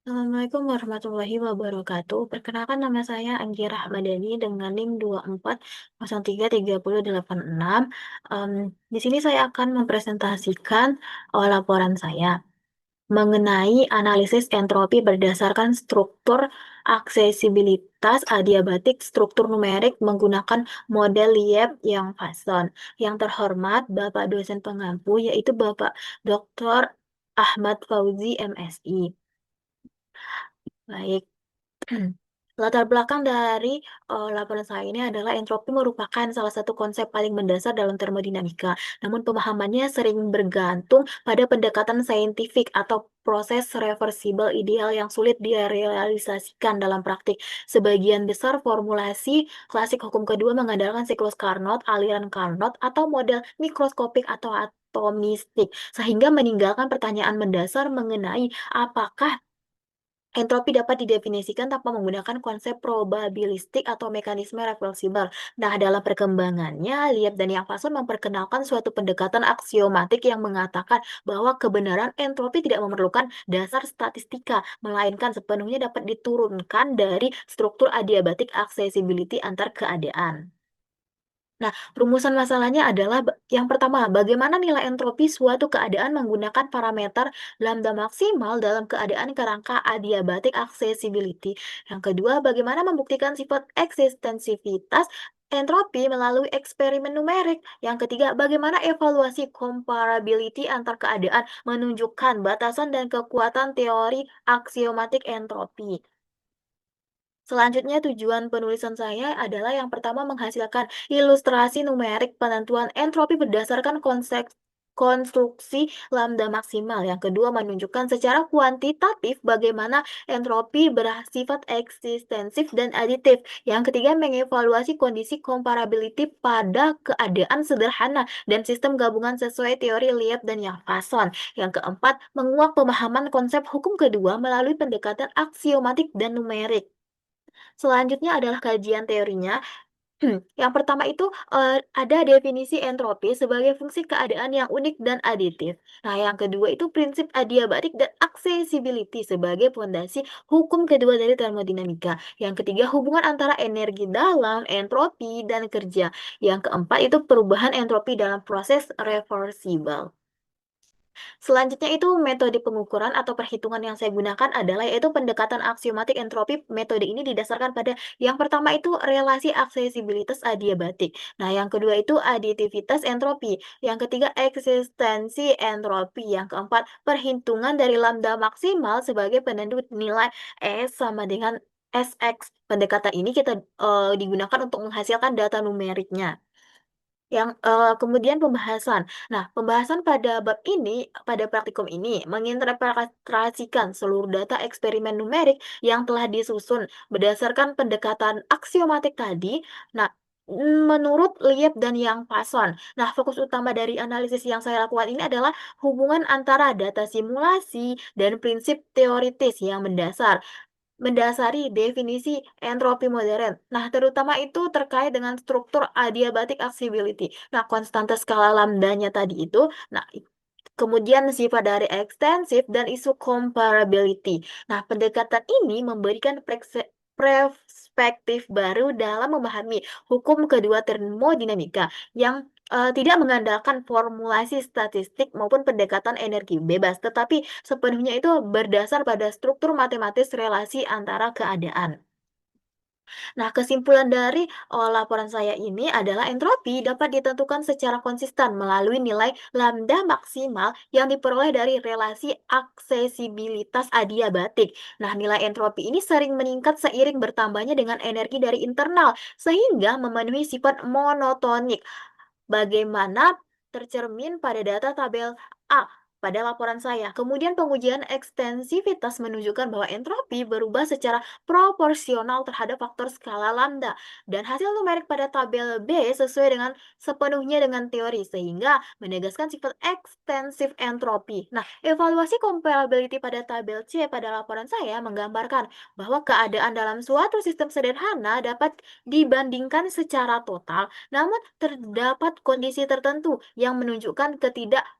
Assalamualaikum warahmatullahi wabarakatuh. Perkenalkan nama saya Anggi Rahmadani dengan NIM 24033086. Di sini saya akan mempresentasikan laporan saya mengenai analisis entropi berdasarkan struktur aksesibilitas adiabatik struktur numerik menggunakan model Lieb yang Fason. Yang terhormat Bapak dosen pengampu yaitu Bapak Dr. Ahmad Fauzi MSI. Baik. Latar belakang dari laporan saya ini adalah entropi merupakan salah satu konsep paling mendasar dalam termodinamika. Namun pemahamannya sering bergantung pada pendekatan saintifik atau proses reversible ideal yang sulit direalisasikan dalam praktik. Sebagian besar formulasi klasik hukum kedua mengandalkan siklus Carnot, aliran Carnot, atau model mikroskopik atau atomistik, sehingga meninggalkan pertanyaan mendasar mengenai apakah entropi dapat didefinisikan tanpa menggunakan konsep probabilistik atau mekanisme reversibel. Nah, dalam perkembangannya, Lieb dan Yang Fason memperkenalkan suatu pendekatan aksiomatik yang mengatakan bahwa kebenaran entropi tidak memerlukan dasar statistika, melainkan sepenuhnya dapat diturunkan dari struktur adiabatik accessibility antar keadaan. Nah, rumusan masalahnya adalah yang pertama, bagaimana nilai entropi suatu keadaan menggunakan parameter lambda maksimal dalam keadaan kerangka adiabatic accessibility. Yang kedua, bagaimana membuktikan sifat eksistensivitas entropi melalui eksperimen numerik. Yang ketiga, bagaimana evaluasi comparability antar keadaan menunjukkan batasan dan kekuatan teori aksiomatik entropi. Selanjutnya, tujuan penulisan saya adalah yang pertama menghasilkan ilustrasi numerik penentuan entropi berdasarkan konsep konstruksi lambda maksimal. Yang kedua, menunjukkan secara kuantitatif bagaimana entropi bersifat ekstensif dan aditif. Yang ketiga, mengevaluasi kondisi comparability pada keadaan sederhana dan sistem gabungan sesuai teori Lieb dan Yang Fason. Yang keempat, menguak pemahaman konsep hukum kedua melalui pendekatan aksiomatik dan numerik. Selanjutnya adalah kajian teorinya. Yang pertama itu ada definisi entropi sebagai fungsi keadaan yang unik dan aditif. Nah, yang kedua itu prinsip adiabatik dan accessibility sebagai fondasi hukum kedua dari termodinamika. Yang ketiga, hubungan antara energi dalam, entropi, dan kerja. Yang keempat itu perubahan entropi dalam proses reversible. Selanjutnya itu metode pengukuran atau perhitungan yang saya gunakan adalah yaitu pendekatan aksiomatik entropi. Metode ini didasarkan pada yang pertama itu relasi aksesibilitas adiabatik. Nah, yang kedua itu aditivitas entropi. Yang ketiga eksistensi entropi. Yang keempat perhitungan dari lambda maksimal sebagai penentu nilai S sama dengan Sx. Pendekatan ini kita digunakan untuk menghasilkan data numeriknya. Kemudian pembahasan. Nah, pembahasan pada bab ini, pada praktikum ini, menginterpretasikan seluruh data eksperimen numerik yang telah disusun berdasarkan pendekatan aksiomatik tadi. Nah, menurut Lieb dan Yang Fason. Nah, fokus utama dari analisis yang saya lakukan ini adalah hubungan antara data simulasi dan prinsip teoritis yang mendasari definisi entropi modern. Nah, terutama itu terkait dengan struktur adiabatic accessibility. Nah, konstanta skala lambdanya tadi itu, nah, kemudian sifat dari ekstensif dan isu comparability. Nah, pendekatan ini memberikan perspektif baru dalam memahami hukum kedua termodinamika yang tidak mengandalkan formulasi statistik maupun pendekatan energi bebas, tetapi sepenuhnya itu berdasar pada struktur matematis relasi antara keadaan. Nah, kesimpulan dari laporan saya ini adalah entropi dapat ditentukan secara konsisten melalui nilai lambda maksimal yang diperoleh dari relasi aksesibilitas adiabatik. Nah, nilai entropi ini sering meningkat seiring bertambahnya dengan energi dari internal, sehingga memenuhi sifat monotonik. Bagaimana tercermin pada data tabel A pada laporan saya. Kemudian pengujian ekstensivitas menunjukkan bahwa entropi berubah secara proporsional terhadap faktor skala lambda dan hasil numerik pada tabel B sesuai dengan sepenuhnya dengan teori sehingga menegaskan sifat ekstensif entropi. Nah, evaluasi comparability pada tabel C pada laporan saya menggambarkan bahwa keadaan dalam suatu sistem sederhana dapat dibandingkan secara total, namun terdapat kondisi tertentu yang menunjukkan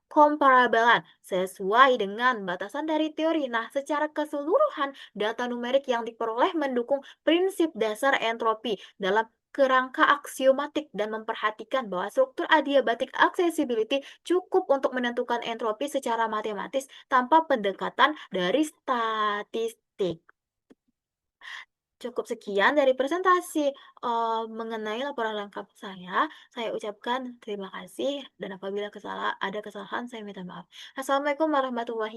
Komparabelan sesuai dengan batasan dari teori. Nah, secara keseluruhan, data numerik yang diperoleh mendukung prinsip dasar entropi dalam kerangka aksiomatik dan memperhatikan bahwa struktur adiabatik accessibility cukup untuk menentukan entropi secara matematis tanpa pendekatan dari statistik. Cukup sekian dari presentasi, mengenai laporan lengkap saya. Saya ucapkan terima kasih dan apabila ada kesalahan saya minta maaf. Assalamualaikum warahmatullahi